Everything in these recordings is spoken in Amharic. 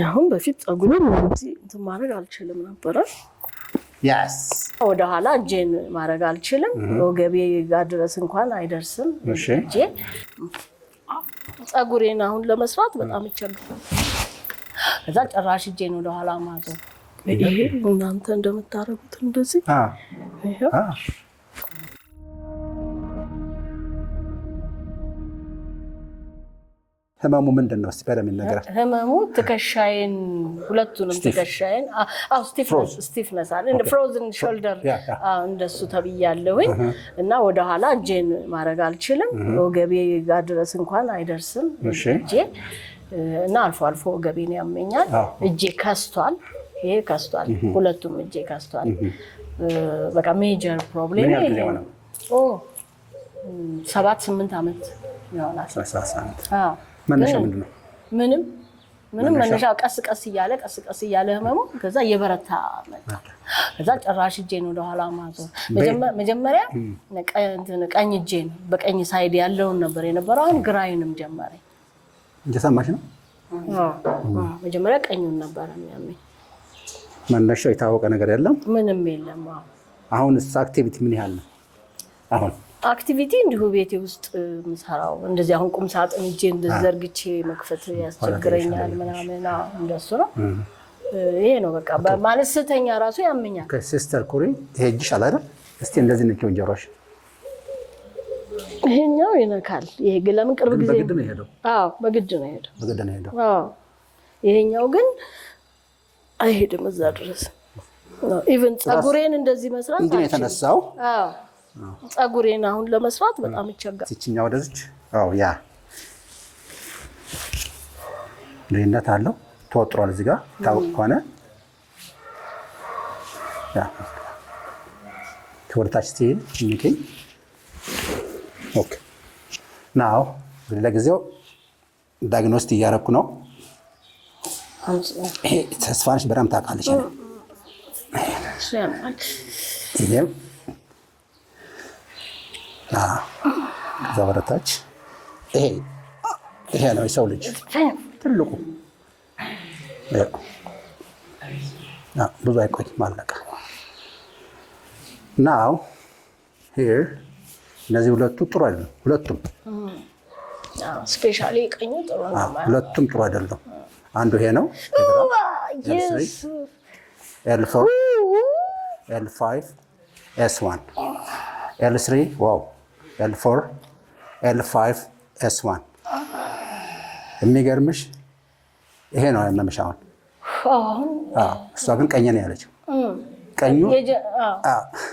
አሁን በፊት ጸጉሩን እንደዚህ እንትን ማድረግ አልችልም ነበር። yes ወደ ኋላ እጄን ማድረግ አልችልም። ወገቤ ጋር ድረስ እንኳን አይደርስም። እሺ ጸጉሬን አሁን ለመስራት በጣም ይቸግራል። ከዛ ጭራሽ እጄን ወደ ኋላ ማዞር ይሄ እናንተ እንደምታረጉት እንደዚህ ህመሙ ምንድነው? በደም ይነገራል። ህመሙ ትከሻዬን ሁለቱንም ትከሻዬን ስቲፍነስ አለ እንደ ፍሮዝን ሾልደር እንደሱ ተብያለሁኝ እና ወደ ኋላ እጄን ማድረግ አልችልም። ወገቤ ጋር ድረስ እንኳን አይደርስም እጄ እና አልፎ አልፎ ወገቤን ያመኛል። እጄ ከስቷል። ይሄ ከስቷል። ሁለቱም እጄ ከስቷል። በቃ ሜጀር ፕሮብሌም ይሄ ነው። 7-8 ዓመት ይሆናል። መነሻ ምንድነው? ምንም መነሻ ቀስ ቀስ እያለ ህመሙ ከዛ እየበረታ መጣ። ከዛ ጭራሽ እጄን ወደ ኋላ ማዞር መጀመሪያ ቀኝ እጄን በቀኝ ሳይድ ያለውን ነበር የነበረው። አሁን ግራዬንም ጀመረኝ። እየሰማሽ ነው? መጀመሪያ ቀኙን ነበር የሚያመኝ። መነሻው የታወቀ ነገር የለም? ምንም የለም። አሁንስ አክቲቪቲ ምን ያህል ነው? አሁን አክቲቪቲ እንዲሁ ቤቴ ውስጥ ምሰራው እንደዚህ አሁን ቁም ሳጥን እጄ እንደዘርግቼ መክፈት ያስቸግረኛል ምናምን እንደሱ ነው። ይሄ ነው በቃ ማለት ስተኛ ራሱ ያመኛል። ከሲስተር ኩሪ ትሄጂሻል አይደል? እስቲ እንደዚህ ነው ጀሮሽ። ይሄኛው ይነካል። ይሄ ግን ለምን ቅርብ ጊዜ በግድ ነው የሄደው? አዎ በግድ ነው የሄደው። በግድ ነው የሄደው። አዎ ይሄኛው ግን አይሄድም እዛ ድረስ። ኢቭን ጸጉሬን እንደዚህ መስራት እንዴ የተነሳው? አዎ ጸጉሬን አሁን ለመስራት በጣም ይቸጋል። እቺኛ ወደዚህ አዎ ያ ልዩነት አለው። ተወጥሯል እዚህ ጋር ታውቅ ከሆነ ያ ተወርታች ሲል እንግዲህ ኦኬ ናው ለጊዜው ዳያግኖስት እያደረኩ ነው። ይሄ ተስፋንሽ በጣም ታውቃለች አይደል? ይሄም ከዛ ወደታች ይሄ ነው የሰው ልጅ ትልቁ። ብዙ አይቆይም አለቀ። ናው ሂር እነዚህ ሁለቱ ጥሩ አይደለም። ሁለቱም ስፔሻሊ ቀኙ ጥሩ ነው። ሁለቱም ጥሩ አይደለም። አንዱ ይሄ ነው L4 L5 S1 L3 ዋው L4 L5 S1 የሚገርምሽ ይሄ ነው ያመመሽ አሁን። እሷ ግን ቀኝ ነው ያለችው።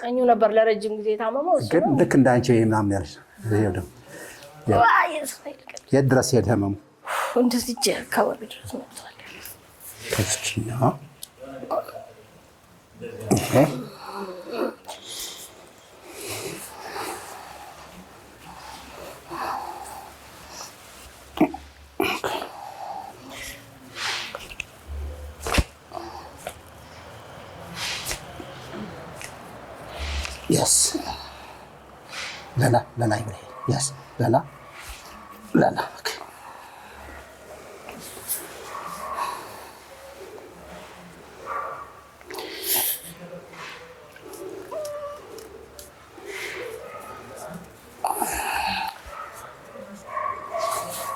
ቀኙ ነበር ለረጅም ጊዜ ታመመው። ግን ልክ እንዳንቺ ምናምን ያለች የት ድረስ ሄደ ህመሙ? እንደዚህ እጄ አካባቢ ድረስ መጥቷል። Yes. Lana, yes, Lana. Okay.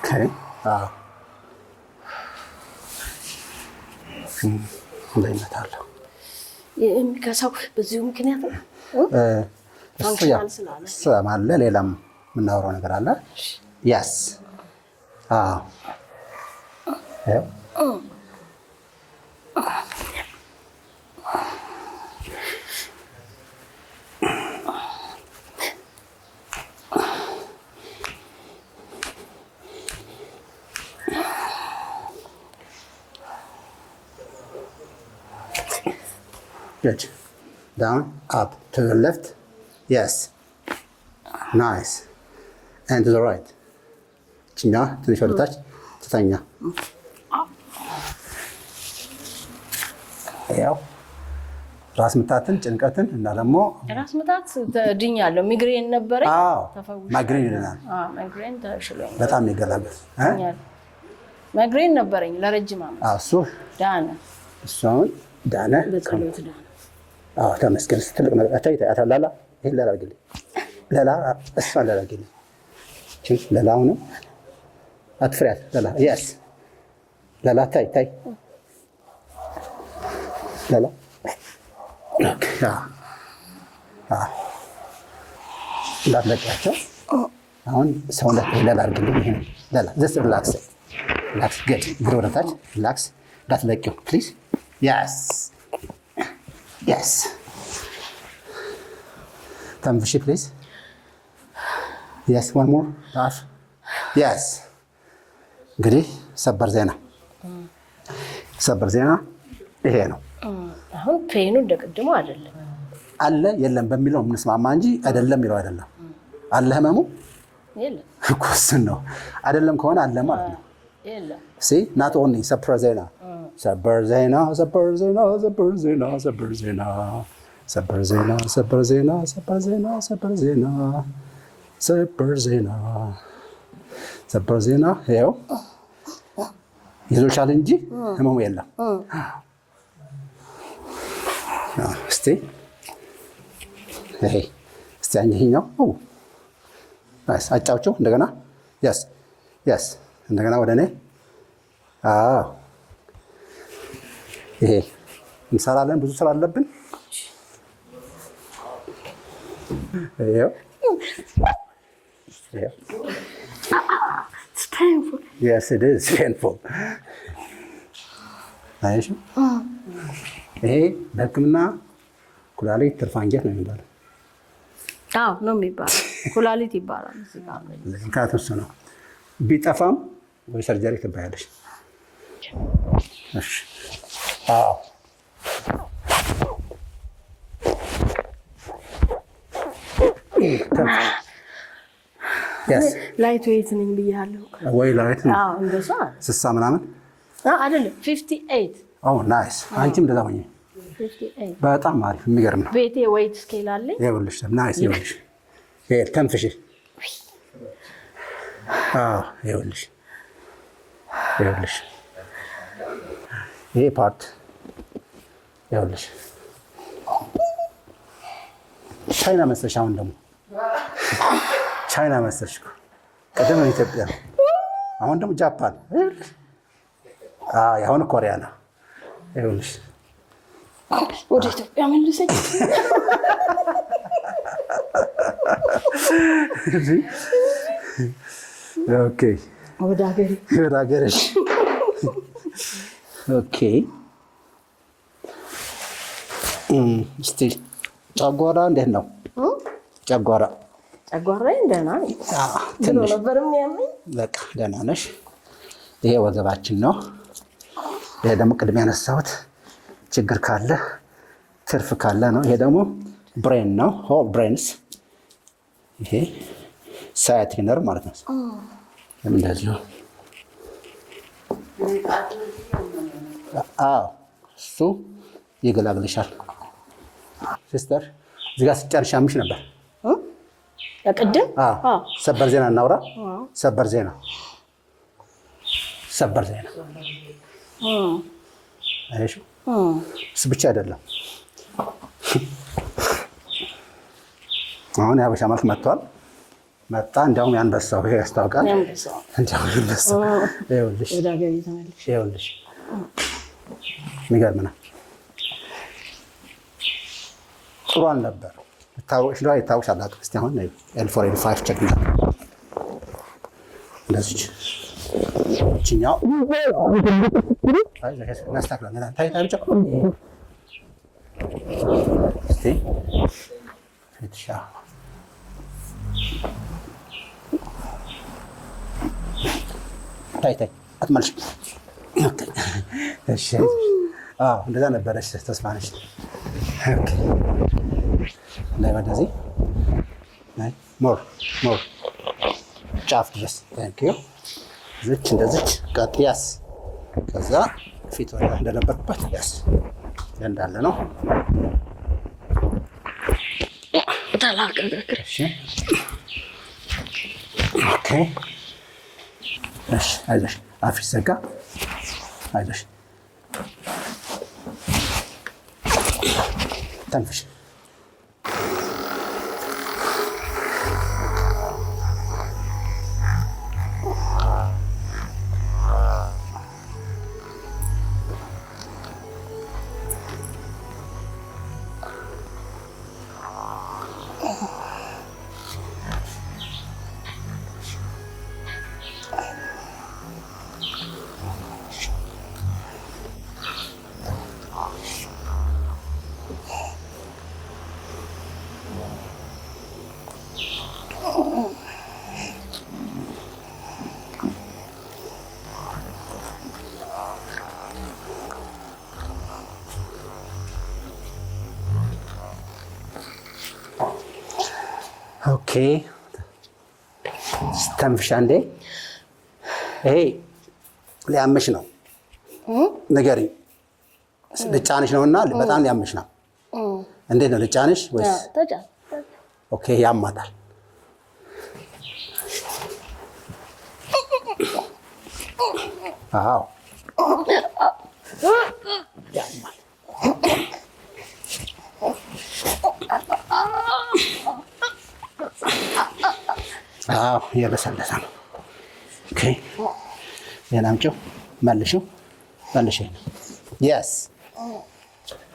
Okay. እንዳይመታለሁ የሚከሳው በዚሁ ምክንያት ነው። አለ ሌላም የምናወራው ነገር አለ። ያስ good. Down, up, to the left. Yes. Nice. And to the right. ችኛ ትንሽ ወደ ታች ትተኛ። ያው ራስ ምታትን ጭንቀትን እና ደግሞ ራስ ምታት ድኛለሁ። ሚግሬን ነበረኝ ተፈውሻለሁ። ማይግሬን ይደናል። ማይግሬን ተሽሎኝ በጣም ይገላል። ማይግሬን ነበረኝ ለረጅም ዓመት። እሱ ዳነ። እሱን ዳነ። በጸሎት ዳነ። ተመስገን። ትልቅ ነገር ላላ ይሄን ላላ አድርግልኝ። ላላ እሷን ላላ አድርግልኝ። ላላው ነው አትፍሪያት። ላላ የስ ላላ ታይ ላላ እንዳትለቂያቸው። አሁን ሰውነት ላላ አድርግልኝ። ይሄን ላላ ዘስ ሪላክስ ገድ እግር ወደ ታች ሪላክስ። እንዳትለቂው ፕሊዝ። የስ ተንፍሺ ፕሊዝ። የስ ዋን ሞር ላፍ። የስ እንግዲህ ሰበር ዜና ይሄ ነው። አሁን ፔኑ እንደቀድሞ አይደለም። አለ የለም በሚለው የምንስማማ እንጂ አይደለም የሚለው አይደለም። አለ ህመሙ የለም እኮ እሱን ነው። አይደለም ከሆነ አለ ማለት ነው። የለም ናት ኦንሊ ሰበር ዜና ይኸው ይዞሻል እንጂ ህመሙ የለም። እስቲ ይኸኛው አጫውቸው እንደገና። የስ እንደገና ወደ እኔ። ይሄ እንሰራለን፣ ብዙ ስራ አለብን። Yes, it is painful. አይሽ ይሄ በሕክምና ኩላሊት ትርፍ አንጀት ነው የሚባለው። ነው የሚባለው። ኩላሊት ይባላል። ምክንያቱም እሱ ነው። ቢጠፋም ወይ ሰርጀሪ ትባያለሽ። እሺ ላይት ዌይት ነኝ ብያለሁ ወይ? ላይት ነው እንደዛ ስሳ ምናምን አይደለም 58። ናይስ። አንቺም እንደዛ ሆኜ 58 በጣም አሪፍ የሚገርም ነው። ቤቴ ዌይት ስኬል አለኝ። ይኸውልሽ ናይስ። ይኸውልሽ ተንፍሺ። ይኸውልሽ ይሄ ፓርት ይኸውልሽ ቻይና መሰልሽ። አሁን ደግሞ ቻይና መሰልሽ። ቀደም ኢትዮጵያ፣ አሁን ደግሞ ጃፓን፣ አሁን ኮሪያ ነው። ይኸውልሽ ወደ ኢትዮጵያ መልሰኝ። ኦኬ ወደ ሀገርሽ። ኦኬ እስቲ ጨጓራ እንዴት ነው? ጨጓራዬ ደህና ነኝ። ትንሽ ነበር የሚያመኝ። በቃ ደህና ነሽ። ይሄ ወገባችን ነው። ይሄ ደግሞ ቅድም ያነሳሁት ችግር ካለ ትርፍ ካለ ነው። ይሄ ደግሞ ብሬን ነው፣ ሆል ብሬንስ። ይሄ ሳያቲክ ነርቭ ማለት ነው። እንደዚህ ነው። እሱ ይገላግልሻል። ሲስተር እዚህ ጋር ስጨርሽ አምሽ ነበር ቅድም። ሰበር ዜና እናውራ። ሰበር ዜና አይሽ እሱ ብቻ አይደለም። አሁን የሀበሻ መልክ መጥቷል። እንዲያውም ያንበሳው ይሄ ያስታውቃል። እንዲያውም ያንበሳው ይኸውልሽ የሚገርም ነው። ጥሩ አልነበር። ይታወቅሽ አላውቅም። እስኪ አሁን ኤል4 ኤል5 ቼክ እንደዚች እችኛው እናስተካክላለን። ታይ አትመልሽ። እንደዛ ነበረች። ተስፋ ነች። ወደዚህ ሞር ጫፍ ድረስ ዝች እንደዚች ቀጥያስ። ከዛ ፊት ወደ እንደነበርኩበት ያስ እንዳለ ነው። አይዞሽ አፍሽ ዘጋ። አይዞሽ ተንፍሽ። ኦኬ ተንፍሻ። እንዴ ይሄ ሊያምሽ ነው ንገሪኝ። ልጫንሽ ነውና በጣም ሊያምሽ ነው። እንዴት ነው ልጫንሽ ወይስ? ኦኬ ያማታል። አዎ ያማል። አዎ እየለሰለሰ ነው። ኦኬ ይሄን አምጪው፣ መልሺው። የስ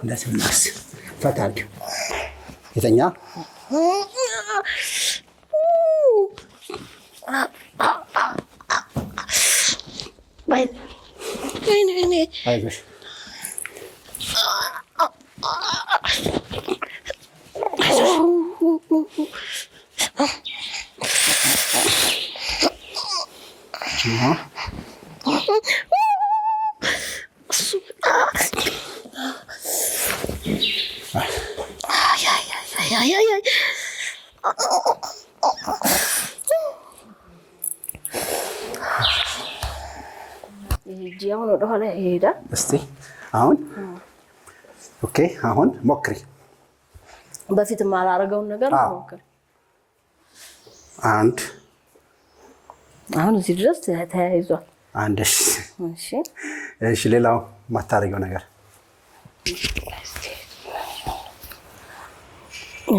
እንደዚህ እናስ ፈታ አድርጊው። የተኛ አይዞሽ አሁን ወደኋላ ይሄዳል። እስቲ አሁን ኦኬ፣ አሁን ሞክሪ። በፊት የማላደርገውን ነገር ሞክሪ። አንድ አሁን እዚህ ድረስ ተያይዟል። አንድ እሺ፣ ሌላው ማታረጊው ነገር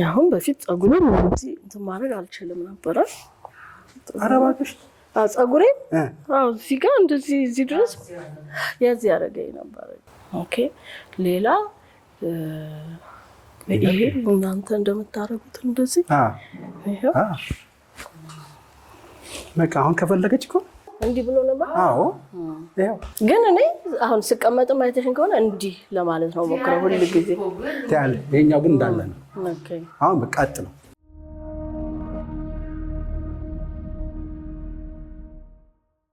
አሁን በፊት ፀጉሬን እንደዚህ እንትን ማድረግ አልችልም ነበረ። ኧረ እባክሽ ፀጉሬን እዚህ ጋር እንደዚህ እዚህ ድረስ ያዝ ያደረገኝ ነበር። ኦኬ ሌላ ይሄ እናንተ እንደምታረጉት እንደዚህ በቃ አሁን ከፈለገች እኮ እንዲህ ብሎ ነበር። አዎ ግን እኔ አሁን ስቀመጥም አይተሽን ከሆነ እንዲህ ለማለት ነው ሞክረው ሁሉ ጊዜ። ይሄኛው ግን እንዳለ ነው። አሁን በቃ ቀጥ ነው።